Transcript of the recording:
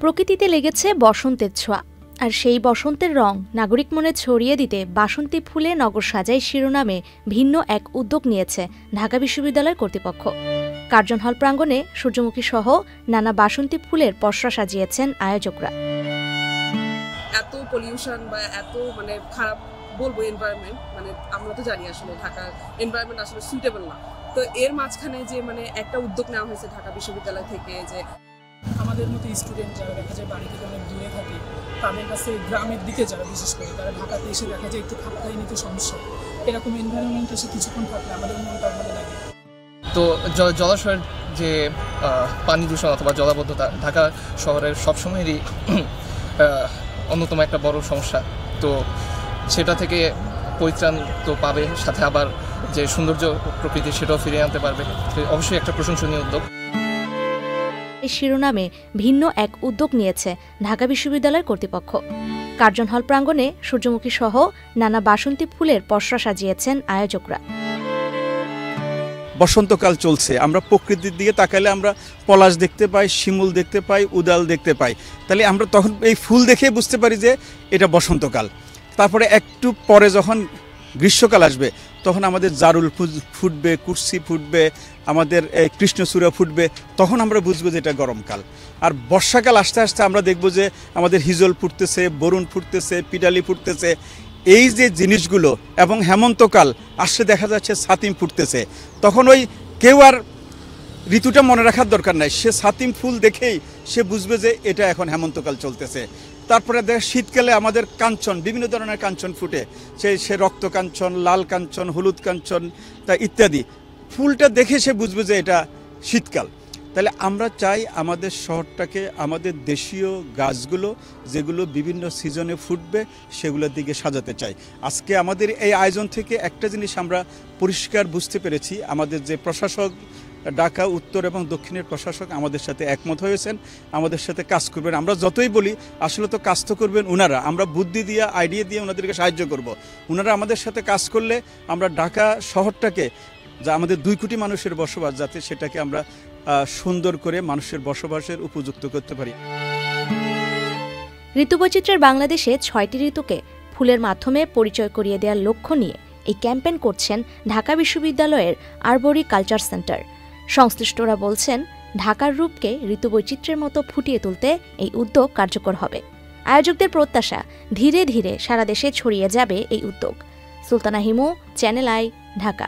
প্রকৃতিতে লেগেছে বসন্তের ছোঁয়া, আর সেই বসন্তের রং নাগরিক মনে ছড়িয়ে দিতে বাসন্তী ফুলে নগর সাজাই শিরোনামে ভিন্ন এক উদ্যোগ নিয়েছে ঢাকা বিশ্ববিদ্যালয় কর্তৃপক্ষ। কার্জন হল প্রাঙ্গণে সূর্যমুখী সহ নানা বাসন্তী ফুলের পসরা সাজিয়েছেন আয়োজকরা। এত পলিউশন বা এত খারাপ বলবো এনভায়রনমেন্ট, আমরা তো জানি আসলে ঢাকার এনভায়রনমেন্ট আসলে সুইটেবল না। তো এর মাঝখানে যে একটা উদ্যোগ নেওয়া হয়েছে ঢাকা বিশ্ববিদ্যালয় থেকে, যে আমাদের মতো স্টুডেন্ট যারা দেখা যায় বাড়ি থেকে অনেক দূরে থাকে, তাদের কাছে গ্রামের দিকে যারা বিশেষ করে তারা ঢাকাতে এসে দেখা যায় একটু খাপ খাইয়ে নিতে সমস্যা, এরকম এনভায়রনমেন্ট এসে কিছুক্ষণ থাকলে আমাদের মনটা ভালো লাগে। তো জলাশয়ের যে পানি দূষণ অথবা জলাবদ্ধতা ঢাকা শহরের সবসময়েরই অন্যতম একটা বড় সমস্যা। তো সেটা থেকে পরিত্রাণ তো পাবে, সাথে আবার যে সৌন্দর্য প্রকৃতি সেটাও ফিরিয়ে আনতে পারবে। অবশ্যই একটা প্রশংসনীয় উদ্যোগ। এই শিরোনামে ভিন্ন এক উদ্যোগ নিয়েছে ঢাকা বিশ্ববিদ্যালয় কর্তৃপক্ষ। কার্জন হল প্রাঙ্গণে সূর্যমুখী সহ নানা বাসন্তী ফুলের পসরা সাজিয়েছেন আয়োজকরা। বসন্তকাল চলছে, আমরা প্রকৃতির দিকে তাকালে আমরা পলাশ দেখতে পাই, শিমুল দেখতে পাই, উদাল দেখতে পাই। তাহলে আমরা তখন এই ফুল দেখে বুঝতে পারি যে এটা বসন্তকাল। তারপরে একটু পরে যখন গ্রীষ্মকাল আসবে তখন আমাদের জারুল ফুটবে, কুরসি ফুটবে, আমাদের কৃষ্ণচূড়া ফুটবে, তখন আমরা বুঝবো যে এটা গরমকাল। আর বর্ষাকাল আসতে আসতে আমরা দেখব যে আমাদের হিজল ফুটতেছে, বরুণ ফুটতেছে, পিটালি ফুটতেছে, এই যে জিনিসগুলো। এবং হেমন্তকাল আসলে দেখা যাচ্ছে ছাতিম ফুটতেছে। তখন ওই কেউ আর ঋতুটা মনে রাখার দরকার নাই, সে ছাতিম ফুল দেখেই সে বুঝবে যে এটা এখন হেমন্তকাল চলতেছে। তারপরে শীতকালে আমাদের কাঞ্চন, বিভিন্ন ধরনের কাঞ্চন ফুটে, সে রক্ত কাঞ্চন, লাল কাঞ্চন, হলুদ কাঞ্চন তা ইত্যাদি। ফুলটা দেখে সে বুঝবে যে এটা শীতকাল। তাহলে আমরা চাই আমাদের শহরটাকে, আমাদের দেশীয় গাছগুলো যেগুলো বিভিন্ন সিজনে ফুটবে সেগুলোর দিকে সাজাতে চাই। আজকে আমাদের এই আয়োজন থেকে একটা জিনিস আমরা পরিষ্কার বুঝতে পেরেছি, আমাদের যে প্রশাসক, ঢাকা উত্তর এবং দক্ষিণের প্রশাসক আমাদের সাথে একমত হয়েছেন, আমাদের সাথে কাজ করবেন। আমরা যতই বলি আসলে তো কাজ তো করবেন ওনারা, আমরা বুদ্ধি দিয়ে, আইডিয়া দিয়ে ওনাদেরকে সাহায্য করব। ওনারা আমাদের সাথে কাজ করলে আমরা ঢাকা শহরটাকে, যা আমাদের 2 কোটি মানুষের বসবাস, যাতে সেটাকে আমরা সুন্দর করে মানুষের বসবাসের উপযুক্ত করতে পারি। ঋতুবৈচিত্র্যের বাংলাদেশে 6টি ঋতুকে ফুলের মাধ্যমে পরিচয় করিয়ে দেওয়ার লক্ষ্য নিয়ে এই ক্যাম্পেইন করছেন ঢাকা বিশ্ববিদ্যালয়ের আরবরি কালচার সেন্টার। সংশ্লিষ্টরা বলছেন, ঢাকার রূপকে ঋতুবৈচিত্র্যের মতো ফুটিয়ে তুলতে এই উদ্যোগ কার্যকর হবে। আয়োজকদের প্রত্যাশা, ধীরে ধীরে সারা দেশে ছড়িয়ে যাবে এই উদ্যোগ। Sultana Himu, channel I, Dhaka.